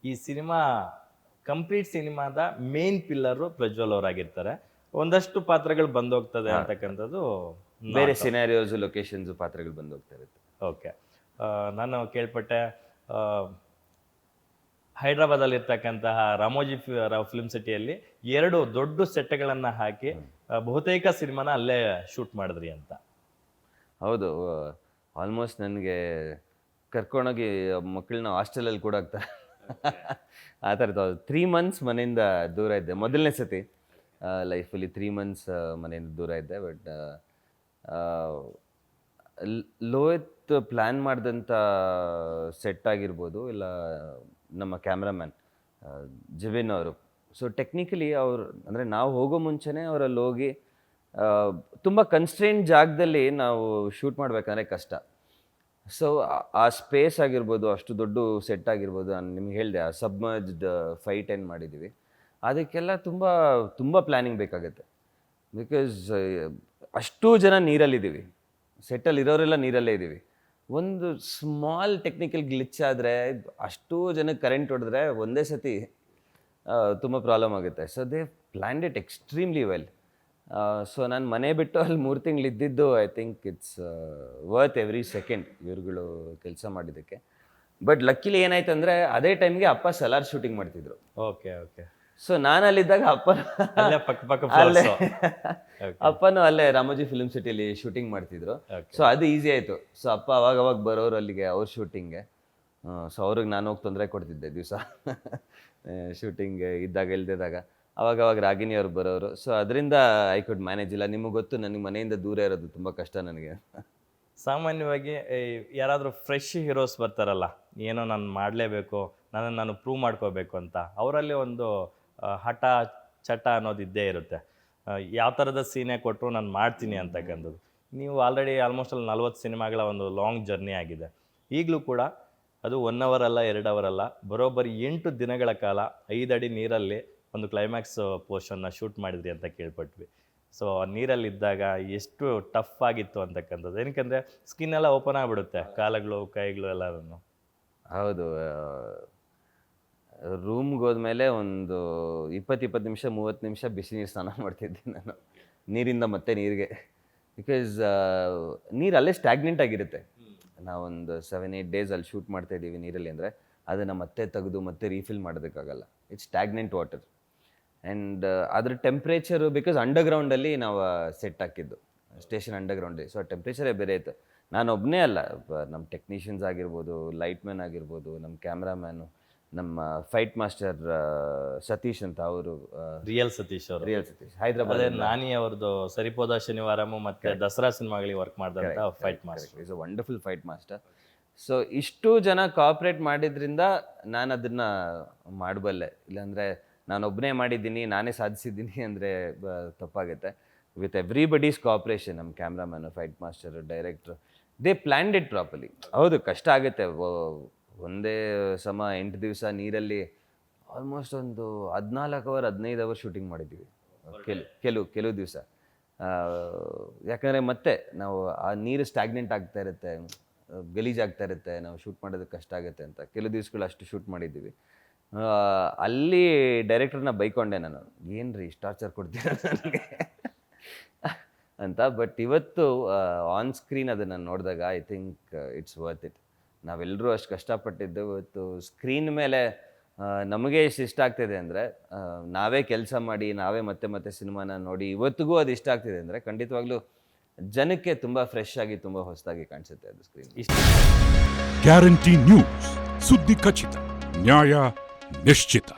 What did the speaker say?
ಈ cinema complete ಸಿನಿಮಾದ main pillar Prajwal ಅವರಾಗಿರ್ತಾರೆ. ಒಂದಷ್ಟು ಪಾತ್ರಗಳು ಬಂದೋಗ್ತದೆ ಅಂತಕ್ಕಂಥದ್ದು ಬೇರೆ ಸಿನಾರಿಯೋಸ್ ಲೊಕೇಶನ್ಸ್ ಪಾತ್ರಗಳು ಬಂದು ಹೋಗ್ತಾ ಇರುತ್ತೆ. ಓಕೆ. ನಾನು ಕೇಳ್ಪಟ್ಟೆ ಹೈದ್ರಾಬಾದಲ್ಲಿ ಇರ್ತಕ್ಕಂತಹ ರಾಮೋಜಿ ರಾವ್ ಫಿಲ್ಮ್ ಸಿಟಿಯಲ್ಲಿ 2 ದೊಡ್ಡ ಸೆಟ್ಗಳನ್ನು ಹಾಕಿ ಬಹುತೇಕ ಸಿನಿಮಾನ ಅಲ್ಲೇ ಶೂಟ್ ಮಾಡಿದ್ರಿ ಅಂತ. ಹೌದು, ಆಲ್ಮೋಸ್ಟ್ ನನಗೆ ಕರ್ಕೊಂಡೋಗಿ ಮಕ್ಕಳನ್ನ ಹಾಸ್ಟೆಲಲ್ಲಿ ಕೂಡ ಆಗ್ತಾರೆ ಆ ಥರದ್ದು. 3 months ಮನೆಯಿಂದ ದೂರ ಇದ್ದೆ ಮೊದಲನೇ ಸತಿ ಲೈಫಲ್ಲಿ. 3 months ಮನೆಯಿಂದ ದೂರ ಇದ್ದೆ. ಬಟ್ ಲೋಹಿತ್ ಪ್ಲ್ಯಾನ್ ಮಾಡಿದಂಥ ಸೆಟ್ ಆಗಿರ್ಬೋದು, ಇಲ್ಲ ನಮ್ಮ ಕ್ಯಾಮ್ರಾಮ್ಯಾನ್ ಜಬಿನ್ ಅವರು. ಸೊ ಟೆಕ್ನಿಕಲಿ ಅವ್ರು ಅಂದರೆ ನಾವು ಹೋಗೋ ಮುಂಚೆನೇ ಅವರಲ್ಲಿ ಹೋಗಿ ತುಂಬ ಕನ್ಸ್ಟ್ರೇಂಟ್ ಜಾಗದಲ್ಲಿ ನಾವು ಶೂಟ್ ಮಾಡಬೇಕಂದ್ರೆ ಕಷ್ಟ. ಸೊ ಆ ಸ್ಪೇಸ್ ಆಗಿರ್ಬೋದು, ಅಷ್ಟು ದೊಡ್ಡ ಸೆಟ್ ಆಗಿರ್ಬೋದು, ನಾನು ನಿಮ್ಗೆ ಹೇಳಿದೆ ಆ ಸಬ್ಮರ್ಜ್ಡ್ ಫೈಟ್ ಏನು ಮಾಡಿದ್ದೀವಿ, ಅದಕ್ಕೆಲ್ಲ ತುಂಬ ತುಂಬ ಪ್ಲ್ಯಾನಿಂಗ್ ಬೇಕಾಗುತ್ತೆ. ಬಿಕಾಸ್ ಅಷ್ಟೂ ಜನ ನೀರಲ್ಲಿದ್ದೀವಿ, ಸೆಟ್ಟಲ್ಲಿ ಇರೋರೆಲ್ಲ ನೀರಲ್ಲೇ ಇದ್ದೀವಿ. ಒಂದು ಸ್ಮಾಲ್ ಟೆಕ್ನಿಕಲ್ ಗ್ಲಿಚ್ ಆದರೆ ಅಷ್ಟೂ ಜನಕ್ಕೆ ಕರೆಂಟ್ ಹೊಡೆದ್ರೆ ಒಂದೇ ಸತಿ ತುಂಬ ಪ್ರಾಬ್ಲಮ್ ಆಗುತ್ತೆ. So they planned it extremely well. So ನಾನು ಮನೆ ಬಿಟ್ಟು ಅಲ್ಲಿ 3 ತಿಂಗಳು ಇದ್ದಿದ್ದು, I think it's worth every second ಇವ್ರುಗಳು ಕೆಲಸ ಮಾಡಿದ್ದಕ್ಕೆ. ಬಟ್ ಲಕ್ಕಿಲಿ ಏನಾಯ್ತು ಅಂದರೆ ಅದೇ ಟೈಮ್ಗೆ ಅಪ್ಪ ಸಲಾರ್ ಶೂಟಿಂಗ್ ಮಾಡ್ತಿದ್ರು. Okay okay. ಸೊ ನಾನು ಅಲ್ಲಿದ್ದಾಗ ಅಲ್ಲೇ ಅಪ್ಪನೂ ಅಲ್ಲೇ ರಾಮೋಜಿ ಫಿಲ್ಮ್ ಸಿಟಿಲಿ ಶೂಟಿಂಗ್ ಮಾಡ್ತಿದ್ರು. ಸೊ ಅದು ಈಸಿ ಆಯಿತು. ಸೊ ಅಪ್ಪ ಅವಾಗ ಬರೋರು ಅಲ್ಲಿಗೆ ಅವ್ರ ಶೂಟಿಂಗ್ಗೆ. ಸೊ ಅವ್ರಿಗೆ ನಾನು ಹೋಗಿ ತೊಂದರೆ ಕೊಡ್ತಿದ್ದೆ ದಿವಸ ಶೂಟಿಂಗ್ ಇದ್ದಾಗ ಇಲ್ದಿದ್ದಾಗ. ಅವಾಗ ರಾಗಿಣಿ ಅವ್ರು ಬರೋರು. ಸೊ ಅದರಿಂದ ಐ ಕುಡ್ ಮ್ಯಾನೇಜ್. ಇಲ್ಲ ನಿಮಗೆ ಗೊತ್ತು, ನನಗೆ ಮನೆಯಿಂದ ದೂರ ಇರೋದು ತುಂಬ ಕಷ್ಟ ನನಗೆ. ಸಾಮಾನ್ಯವಾಗಿ ಯಾರಾದರೂ ಫ್ರೆಶ್ ಹೀರೋಸ್ ಬರ್ತಾರಲ್ಲ, ಏನೋ ನಾನು ಮಾಡಲೇಬೇಕು, ನಾನು ಪ್ರೂವ್ ಮಾಡ್ಕೋಬೇಕು ಅಂತ, ಅವರಲ್ಲಿ ಒಂದು ಹಠ ಚಟ ಅನ್ನೋದು ಇದ್ದೇ ಇರುತ್ತೆ. ಯಾವ ಥರದ ಸೀನೇ ಕೊಟ್ಟರು ನಾನು ಮಾಡ್ತೀನಿ ಅಂತಕ್ಕಂಥದ್ದು. ನೀವು ಆಲ್ರೆಡಿ ಆಲ್ಮೋಸ್ಟ್ ಅಲ್ಲಿ 40 ಸಿನಿಮಾಗಳ ಒಂದು ಲಾಂಗ್ ಜರ್ನಿ ಆಗಿದೆ. ಈಗಲೂ ಕೂಡ ಅದು 1 hour ಅಲ್ಲ, 2 hour ಅಲ್ಲ, ಬರೋಬ್ಬರಿ 8 ದಿನಗಳ ಕಾಲ 5 ಅಡಿ ನೀರಲ್ಲಿ ಒಂದು ಕ್ಲೈಮ್ಯಾಕ್ಸ್ ಪೋರ್ಷನ್ನ ಶೂಟ್ ಮಾಡಿದ್ರಿ ಅಂತ ಕೇಳ್ಪಟ್ವಿ. ಸೊ ನೀರಲ್ಲಿದ್ದಾಗ ಎಷ್ಟು ಟಫ್ ಆಗಿತ್ತು ಅಂತಕ್ಕಂಥದ್ದು. ಏನಕ್ಕೆ ಸ್ಕಿನ್ ಎಲ್ಲ ಓಪನ್ ಆಗಿಬಿಡುತ್ತೆ, ಕಾಲುಗಳು ಕೈಗಳು ಎಲ್ಲರೂ. ಹೌದು, ರೂಮ್ಗೆ ಹೋದ್ಮೇಲೆ ಒಂದು 20 ನಿಮಿಷ 30 ನಿಮಿಷ ಬಿಸಿ ನೀರು ಸ್ನಾನ ಮಾಡ್ತಿದ್ದೆ ನಾನು, ನೀರಿಂದ ಮತ್ತೆ ನೀರಿಗೆ. ಬಿಕಾಸ್ ನೀರು ಅಲ್ಲೇ ಸ್ಟ್ಯಾಗ್ನೆಂಟ್ ಆಗಿರುತ್ತೆ. ನಾವೊಂದು 7-8 days ಅಲ್ಲಿ ಶೂಟ್ ಮಾಡ್ತಾ ಇದ್ದೀವಿ ನೀರಲ್ಲಿ ಅಂದರೆ ಅದನ್ನು ಮತ್ತೆ ತೆಗೆದು ಮತ್ತೆ ರೀಫಿಲ್ ಮಾಡೋದಕ್ಕಾಗಲ್ಲ. It's stagnant water. ಆ್ಯಂಡ್ ಅದ್ರ ಟೆಂಪ್ರೇಚರು, ಬಿಕಾಸ್ ಅಂಡರ್ಗ್ರೌಂಡಲ್ಲಿ ನಾವು ಸೆಟ್ ಹಾಕಿದ್ದು, ಸ್ಟೇಷನ್ ಅಂಡರ್ಗ್ರೌಂಡಲ್ಲಿ. ಸೊ ಟೆಂಪ್ರೇಚರೇ ಬೇರೆ ಇತ್ತು. ನಾನು ಒಬ್ಬನೇ ಅಲ್ಲ, ನಮ್ಮ ಟೆಕ್ನಿಷಿಯನ್ಸ್ ಆಗಿರ್ಬೋದು, ಲೈಟ್ಮ್ಯಾನ್ ಆಗಿರ್ಬೋದು, ನಮ್ಮ ಕ್ಯಾಮ್ರಾಮ್ಯಾನು, ನಮ್ಮ ಫೈಟ್ ಮಾಸ್ಟರ್ ಸತೀಶ್ ಅಂತ, ಅವರು ರಿಯಲ್ ಸತೀಶ್ ಹೈದರಾಬಾದ್, ನಾನಿ ಅವ್ರದ್ದು ಸರಿಪೋದ ಶನಿವಾರಮು ಮತ್ತೆ ದಸರಾ ಸಿನಿಮಾಗಳಿಗೆ ವರ್ಕ್ ಮಾಡಿದಂಥ fight master. Is a wonderful fight master. So ಇಷ್ಟು ಜನ ಕೋಆಪ್ರೇಟ್ ಮಾಡಿದ್ರಿಂದ ನಾನು ಅದನ್ನು ಮಾಡಬಲ್ಲೆ. ಇಲ್ಲಾಂದರೆ ನಾನೊಬ್ಬನೇ ಮಾಡಿದ್ದೀನಿ, ನಾನೇ ಸಾಧಿಸಿದ್ದೀನಿ ಅಂದರೆ ತಪ್ಪಾಗುತ್ತೆ. ವಿತ್ ಎವ್ರಿಬಡೀಸ್ ಕೋಆಪ್ರೇಷನ್, ನಮ್ಮ cameraman, fight master, director, they planned it properly. ಹೌದು, ಕಷ್ಟ ಆಗುತ್ತೆ. ಒಂದೇ ಸಮ 8 ದಿವಸ ನೀರಲ್ಲಿ ಆಲ್ಮೋಸ್ಟ್ ಒಂದು 14 hour 15 hour ಶೂಟಿಂಗ್ ಮಾಡಿದ್ದೀವಿ ಕೆಲವು ದಿವಸ. ಯಾಕಂದರೆ ಮತ್ತೆ ನಾವು ಆ ನೀರು ಸ್ಟ್ಯಾಗ್ನೆಂಟ್ ಆಗ್ತಾ ಇರುತ್ತೆ, ಗಲೀಜಾಗ್ತಾ ಇರುತ್ತೆ, ನಾವು ಶೂಟ್ ಮಾಡೋದಕ್ಕೆ ಕಷ್ಟ ಆಗುತ್ತೆ ಅಂತ ಕೆಲವು ದಿವಸಗಳು ಅಷ್ಟು ಶೂಟ್ ಮಾಡಿದ್ದೀವಿ. ಅಲ್ಲಿ ಡೈರೆಕ್ಟರ್ನ ಬೈಕೊಂಡೆ ನಾನು, ಏನು ರೀ ಇಷ್ಟು ಟಾರ್ಚರ್ ಕೊಡ್ತೀರ ನನಗೆ ಅಂತ. ಬಟ್ ಇವತ್ತು ಆನ್ ಸ್ಕ್ರೀನ್ ಅದನ್ನು ನೋಡಿದಾಗ I think it's worth it. ನಾವೆಲ್ಲರೂ ಅಷ್ಟು ಕಷ್ಟಪಟ್ಟಿದ್ದು ಇವತ್ತು ಸ್ಕ್ರೀನ್ ಮೇಲೆ ನಮಗೆ ಎಷ್ಟು ಇಷ್ಟ ಆಗ್ತಿದೆ ಅಂದರೆ, ನಾವೇ ಕೆಲಸ ಮಾಡಿ ನಾವೇ ಮತ್ತೆ ಸಿನಿಮಾನ ನೋಡಿ ಇವತ್ತಿಗೂ ಅದು ಇಷ್ಟ ಆಗ್ತಿದೆ ಅಂದರೆ ಖಂಡಿತವಾಗ್ಲೂ ಜನಕ್ಕೆ ತುಂಬ ಫ್ರೆಶ್ ಆಗಿ, ತುಂಬ ಹೊಸದಾಗಿ ಕಾಣಿಸುತ್ತೆ ಅದು ಸ್ಕ್ರೀನ್. ಗ್ಯಾರಂಟಿ ನ್ಯೂಸ್, ಸುದ್ದಿ ಖಚಿತ, ನ್ಯಾಯ ನಿಶ್ಚಿತ.